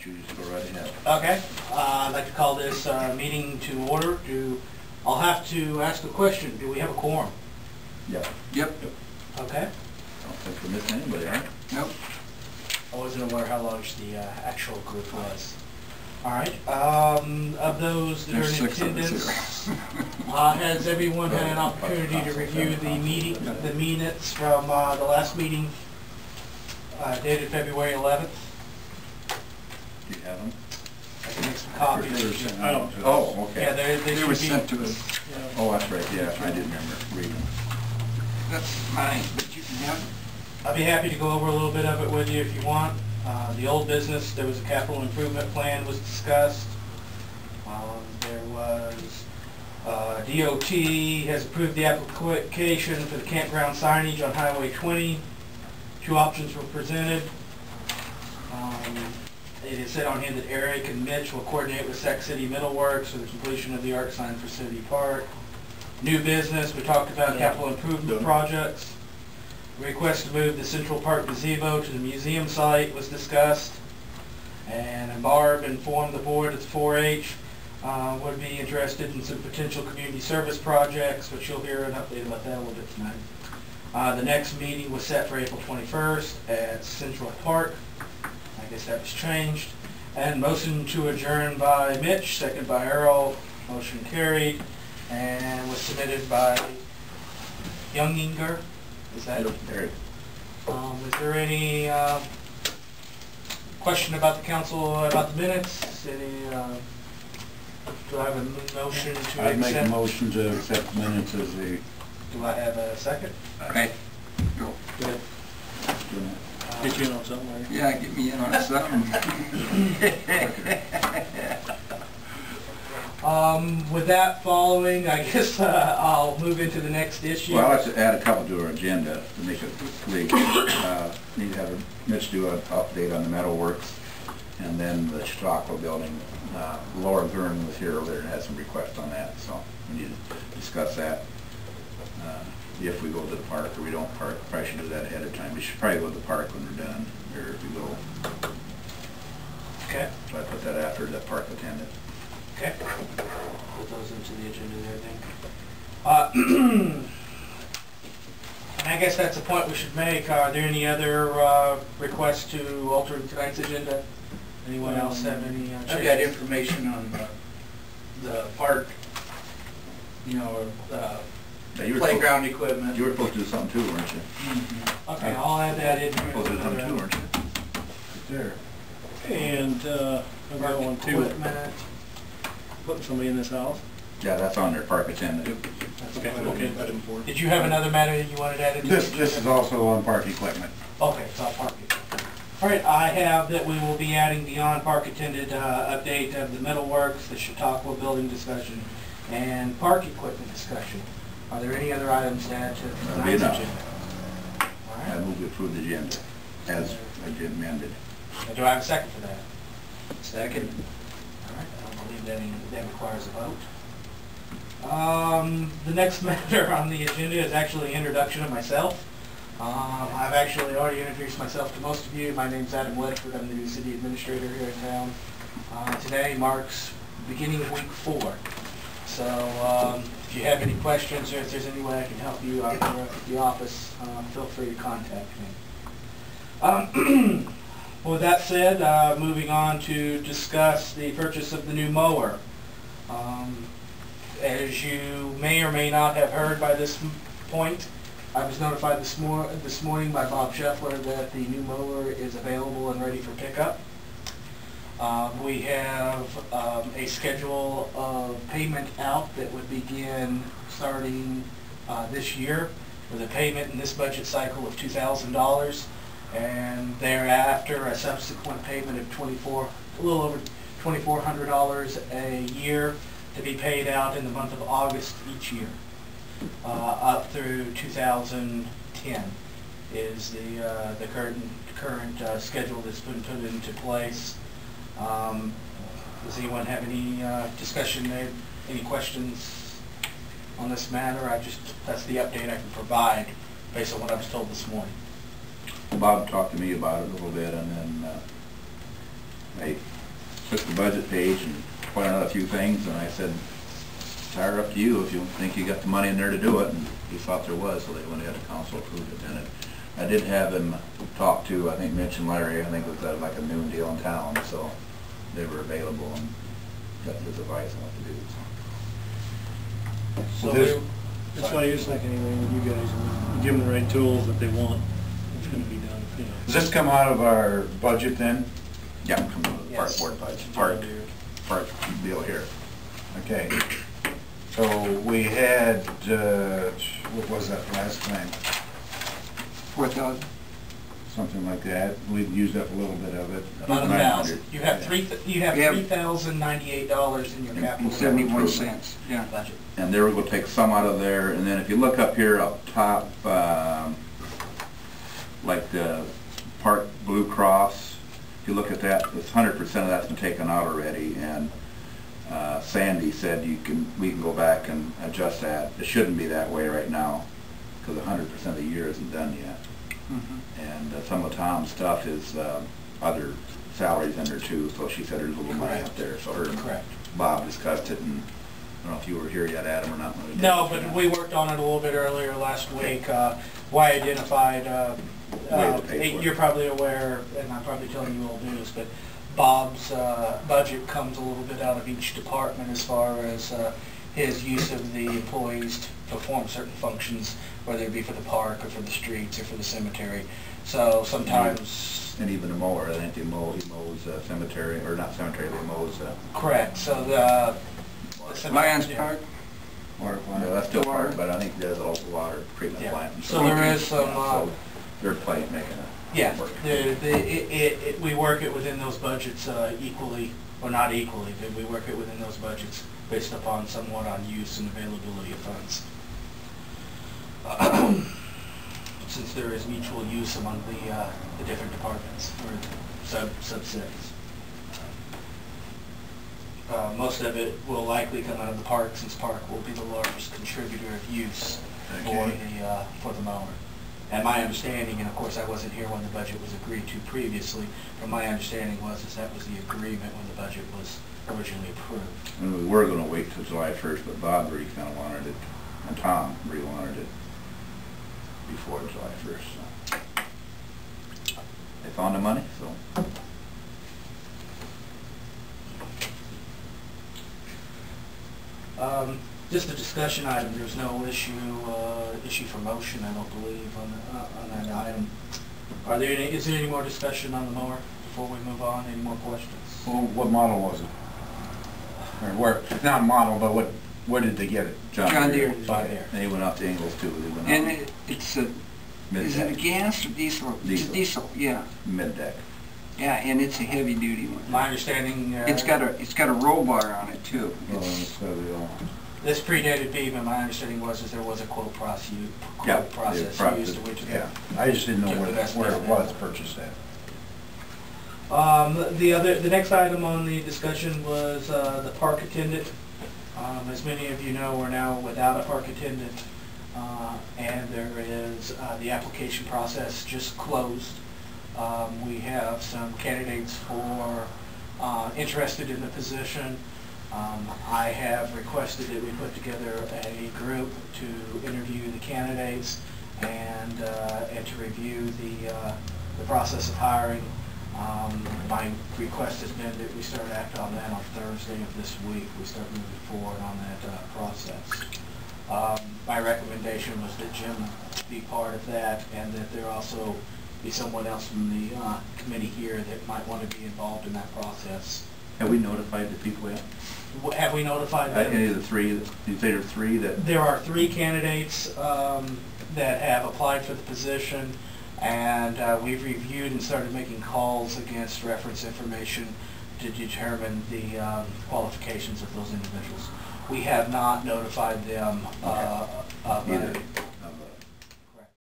don't you just go right ahead. Okay, I'd like to call this meeting to order. I'll have to ask a question. Do we have a quorum? Yep. Yep. Okay. I don't think we're missing anybody, right? Nope. I wasn't aware how large the actual group was. All right. Of those that are There's in 6 of us attendance, here. has everyone had an opportunity to review the minutes from the last meeting dated February 11th? Do you have them? I can make some copies. I don't. Oh, okay. Yeah, they They should were be. sent to us. Oh, that's right, yeah, I did remember reading. That's mine, but you can have it. I'll be happy to go over a little bit of it with you if you want. The old business, there was a capital improvement plan was discussed. There was, DOT has approved the application for the campground signage on Highway 20. 2 options were presented. It is said on here that Eric and Mitch will coordinate with Sac City Middleworks for the completion of the art sign for City Park. New business, we talked about capital improvement projects. Request to move the Central Park gazebo to the museum site was discussed. And Barb informed the board that the 4-H would be interested in some potential community service projects, which you'll hear an update about that a little bit tonight. The next meeting was set for April 21st at Central Park. I guess that was changed. And motion to adjourn by Mitch, second by Earl. Motion carried and was submitted by Younginger. Is that? Eric. Is there any question about the council about the minutes? Any? Do I have a motion to accept? I'd make a motion to accept minutes as a... Do I have a second? Okay. Go. Good. Get you in on something, Larry? Yeah, get me in on something. With that following, I guess I'll move into the next issue. Well, let's add a couple to our agenda to make it complete. Need to have Mitch do an update on the metalworks, and then the Chautauqua building. Laura Vern was here earlier and had some requests on that, so we need to discuss that. If we go to the park or we don't park, probably should do that ahead of time. We should probably go to the park when we're done, or if we go. Okay. So I put that after the park attendant. Okay. Put those into the agenda there, then. And I guess that's a point we should make. Are there any other requests to alter tonight's agenda? Anyone else have any changes? I've got information on the park, you know, Yeah, you were playground equipment. You were supposed to do something too, weren't you? Okay, I'll add that in You were here. supposed to do something too, weren't you? There. And I've got one too. Equipment. Putting somebody in this house. Yeah, that's on there, park attendant. Okay, okay, that important. Did you have another matter that you wanted added? This is also on park equipment. Okay, it's all park equipment. All right, I have that we will be adding the on-park attendant update of the metalworks, the Chautauqua building discussion, and park equipment discussion. Are there any other items to add to That'll be tonight's enough. agenda? All I right. move to approve the agenda as amended. And do I have a second for that? Second. All right, I don't believe that requires a vote. The next matter on the agenda is actually an introduction of myself. I've actually already introduced myself to most of you. My name's Adam Ledford. I'm the new city administrator here in town. Today marks beginning of week 4. So if you have any questions or if there's any way I can help you out there at the office, feel free to contact me. With that said, moving on to discuss the purchase of the new mower. As you may or may not have heard by this point, I was notified this morning by Bob Scheffler that the new mower is available and ready for pickup. We have a schedule of payment out that would begin starting this year with a payment in this budget cycle of $2,000, and thereafter a subsequent payment of a little over $2,400 a year to be paid out in the month of August each year, up through 2010 is the current schedule that's been put into place. Does anyone have any discussion there? Any questions on this matter? That's the update I can provide based on what I was told this morning. Bob talked to me about it a little bit, and then I took the budget page and pointed out a few things, and I said, "Tire up to you if you think you got the money in there to do it," and he thought there was, so they went ahead to council approved it. And I did have him talk to, I think Mitch and Larry, I think it was like a noon deal in town, so they were available and got his advice on what to do, so. So Well, this- That's why he was thinking, anyway, with you guys, and give them the right tools that they want, it's gonna be done, you know. Does this come out of our budget then? Yeah, come on, the park Yes. board budget, park deal here. Okay. So we had, what was that last time? 4,000. Something like that. We've used up a little bit of it. About 1,000. You have Yeah. $3,098 in your capital. 71 cents, yeah. budget. And there we'll take some out of there, and then if you look up here up top, like the Park Blue Cross, if you look at that, it's 100% of that's been taken out already, and Sandy said we can go back and adjust that. It shouldn't be that way right now, because 100% of the year isn't done yet. And some of Tom's stuff is other salaries in there too, so she said there's a little money up there, so her and Correct. Bob discussed it, and I don't know if you were here yet, Adam, or not. when we did No, it. but we worked on it a little bit earlier last week. Why identified, Way to pay for it. you're probably aware, and I'm probably telling you old news, but Bob's budget comes a little bit out of each department as far as his use of the employees to perform certain functions, whether it be for the park or for the streets or for the cemetery. So sometimes, And even the mower, I think he mows cemetery, or not cemetery, but he mows, correct, so the Lions yeah. Park? Water no, plant. that's still Water. part, but I think there's a local water treatment Yeah. plant. and So stuff. there is some, So they're playing, making it yeah, work. we work it within those budgets equally, or not equally, but we work it within those budgets based upon somewhat on use and availability of funds. Since there is mutual use among the different departments or subsets. Most of it will likely come out of the park, since park will be the largest contributor of use for the mower. And my understanding, and of course I wasn't here when the budget was agreed to previously, but my understanding was that was the agreement when the budget was originally approved. And we were gonna wait till July 1st, but Bob really kinda wanted it, and Tom really wanted it before July 1st, so. They found the money, so. Just a discussion item, there's no issue for motion, I don't believe, on that item. Is there any more discussion on the mower before we move on? Any more questions? Well, what model was it? Or where, not model, but where did they get it? John Deere. John Deere. And he went out to Ingles too, they went And out it's a, is it a gas or diesel? It's a Diesel. diesel, yeah. mid-deck. Yeah, and it's a heavy duty one. My understanding, It's got a roll bar on it too. Oh, It's- so we all- this predated B, but my understanding was there was a quote process used to which. Yeah, I just didn't know where it was purchased at. The next item on the discussion was the park attendant. As many of you know, we're now without a park attendant, and there is the application process just closed. We have some candidates interested in the position. I have requested that we put together a group to interview the candidates and to review the process of hiring. My request has been that we start acting on that on Thursday of this week. We start moving forward on that process. My recommendation was that Jim be part of that, and that there also be someone else from the committee here that might want to be involved in that process. Have we notified the people yet? Have we notified them? Any of the three, you say there are three that, There are 3 candidates that have applied for the position, and we've reviewed and started making calls against reference information to determine the qualifications of those individuals. We have not notified them of Either.